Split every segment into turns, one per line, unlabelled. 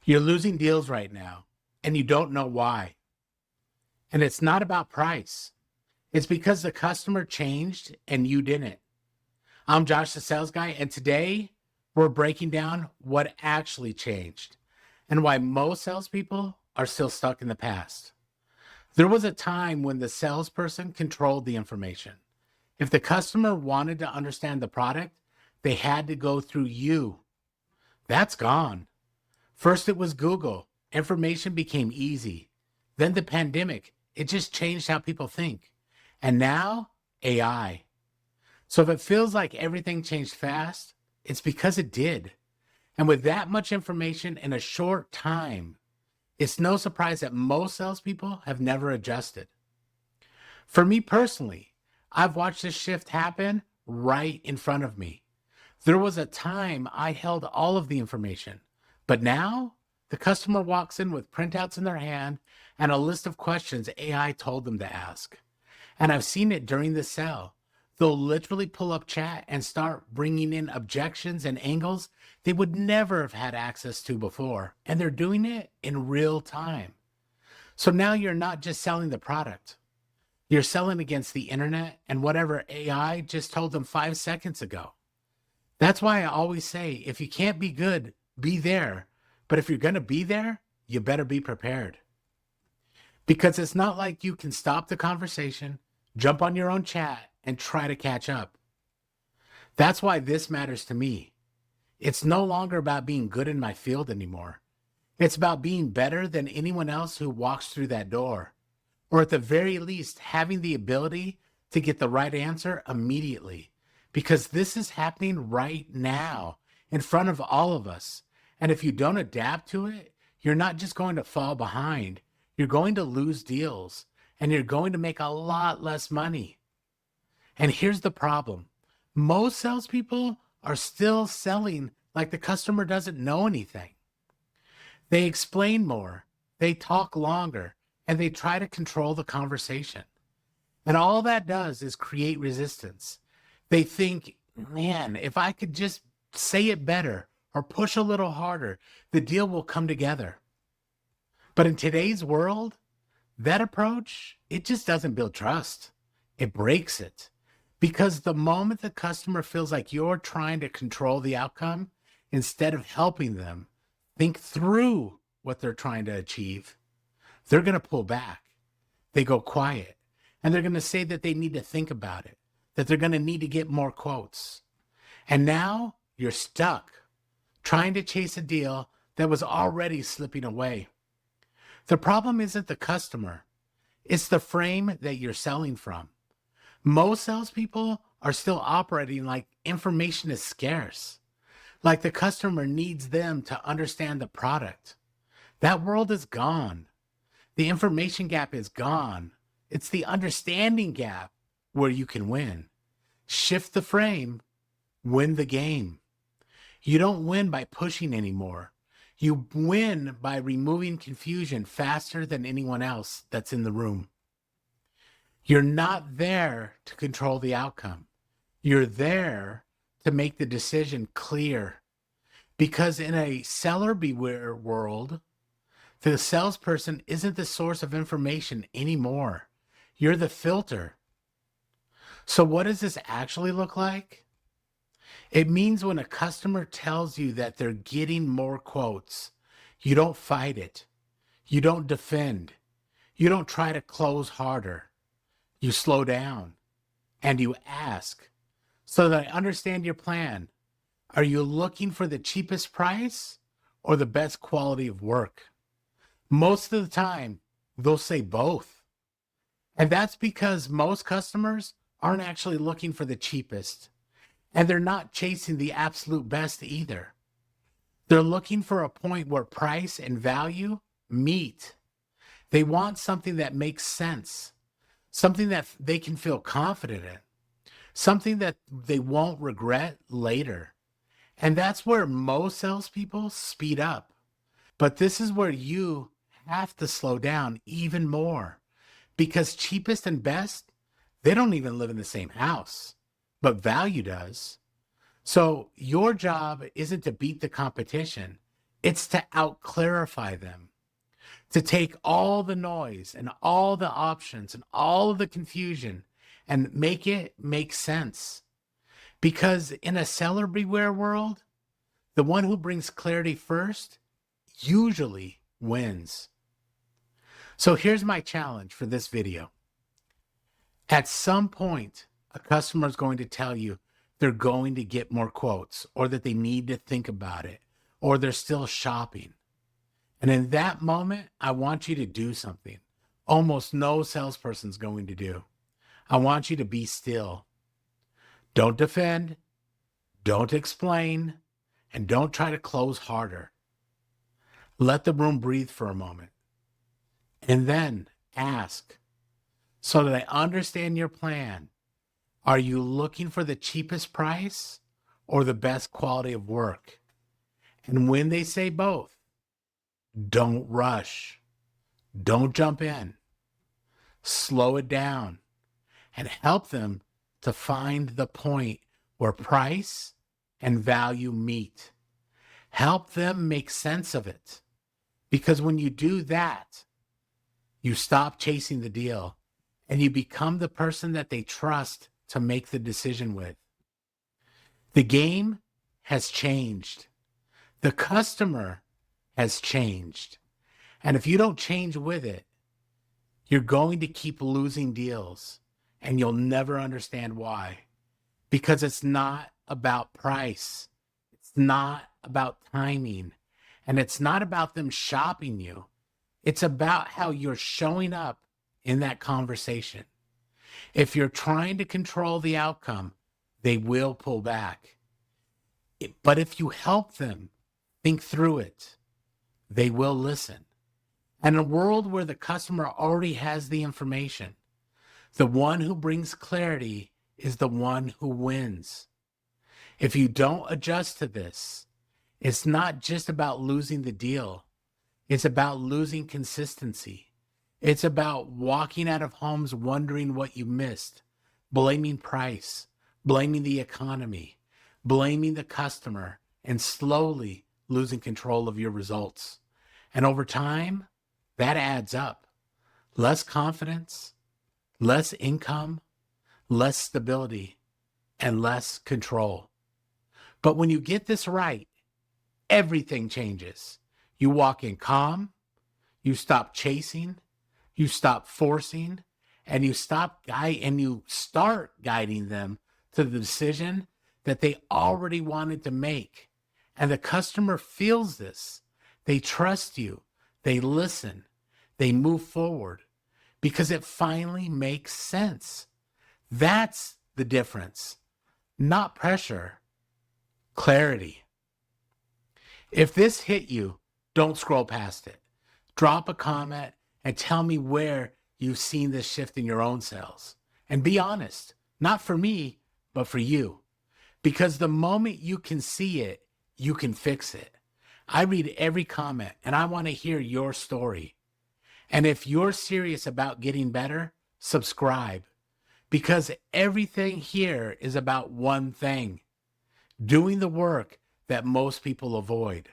You're losing deals right now, and you don't know why. And it's not about price. It's because the customer changed and you didn't. I'm Josh, the sales guy, and today we're breaking down what actually changed and why most salespeople are still stuck in the past. There was a time when the salesperson controlled the information. If the customer wanted to understand the product, they had to go through you. That's gone. First, it was Google. Information became easy. Then the pandemic. It just changed how people think. And now, AI. So if it feels like everything changed fast, it's because it did. And with that much information in a short time, it's no surprise that most salespeople have never adjusted. For me personally, I've watched this shift happen right in front of me. There was a time I held all of the information, but now the customer walks in with printouts in their hand and a list of questions AI told them to ask. And I've seen it during the sale. They'll literally pull up chat and start bringing in objections and angles they would never have had access to before. And they're doing it in real time. So now you're not just selling the product. You're selling against the internet and whatever AI just told them 5 seconds ago. That's why I always say, if you can't be good, be there. But if you're going to be there, you better be prepared. Because it's not like you can stop the conversation, jump on your own chat, and try to catch up. That's why this matters to me. It's no longer about being good in my field anymore. It's about being better than anyone else who walks through that door. Or at the very least, having the ability to get the right answer immediately. Because this is happening right now in front of all of us. And if you don't adapt to it, you're not just going to fall behind. You're going to lose deals and you're going to make a lot less money. And here's the problem. Most salespeople are still selling like the customer doesn't know anything. They explain more, they talk longer, and they try to control the conversation. And all that does is create resistance. They think, man, if I could just say it better or push a little harder, the deal will come together. But in today's world, that approach, it just doesn't build trust. It breaks it. Because the moment the customer feels like you're trying to control the outcome, instead of helping them think through what they're trying to achieve, they're going to pull back. They go quiet. And they're going to say that they need to think about it, that they're going to need to get more quotes. And now you're stuck trying to chase a deal that was already slipping away. The problem isn't the customer. It's the frame that you're selling from. Most salespeople are still operating like information is scarce, like the customer needs them to understand the product. That world is gone. The information gap is gone. It's the understanding gap where you can win. Shift the frame, win the game. You don't win by pushing anymore. You win by removing confusion faster than anyone else that's in the room. You're not there to control the outcome. You're there to make the decision clear. Because in a seller beware world, the salesperson isn't the source of information anymore. You're the filter. So what does this actually look like? It means when a customer tells you that they're getting more quotes, you don't fight it. You don't defend. You don't try to close harder. You slow down and you ask so that I understand your plan. Are you looking for the cheapest price or the best quality of work? Most of the time, they'll say both. And that's because most customers aren't actually looking for the cheapest. And they're not chasing the absolute best either. They're looking for a point where price and value meet. They want something that makes sense, something that they can feel confident in, something that they won't regret later. And that's where most salespeople speed up. But this is where you have to slow down even more because cheapest and best, they don't even live in the same house, but value does. So your job isn't to beat the competition. It's to out-clarify them, to take all the noise and all the options and all of the confusion and make it make sense. Because in a seller beware world, the one who brings clarity first usually wins. So here's my challenge for this video. At some point, a customer is going to tell you they're going to get more quotes, or that they need to think about it, or they're still shopping. And in that moment, I want you to do something almost no salesperson's going to do. I want you to be still. Don't defend, don't explain, and don't try to close harder. Let the room breathe for a moment. And then ask, so that I understand your plan. Are you looking for the cheapest price or the best quality of work? And when they say both, don't rush. Don't jump in. Slow it down and help them to find the point where price and value meet. Help them make sense of it. Because when you do that, you stop chasing the deal and you become the person that they trust to make the decision with. The game has changed. The customer has changed. And if you don't change with it, you're going to keep losing deals and you'll never understand why. Because it's not about price. It's not about timing. And it's not about them shopping you. It's about how you're showing up in that conversation. If you're trying to control the outcome, they will pull back. But if you help them think through it, they will listen. And in a world where the customer already has the information, the one who brings clarity is the one who wins. If you don't adjust to this, it's not just about losing the deal. It's about losing consistency. It's about walking out of homes wondering what you missed, blaming price, blaming the economy, blaming the customer, and slowly losing control of your results. And over time, that adds up. Less confidence, less income, less stability, and less control. But when you get this right, everything changes. You walk in calm, you stop chasing, you stop forcing, and you start guiding them to the decision that they already wanted to make. And the customer feels this. They trust you. They listen. They move forward because it finally makes sense. That's the difference. Not pressure, clarity. If this hit you, don't scroll past it. Drop a comment and tell me where you've seen this shift in your own sales. And be honest, not for me, but for you. Because the moment you can see it, you can fix it. I read every comment and I want to hear your story. And if you're serious about getting better, subscribe. Because everything here is about one thing: doing the work that most people avoid.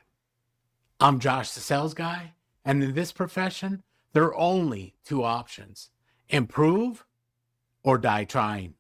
I'm Josh, the sales guy, and in this profession, there are only two options: improve or die trying.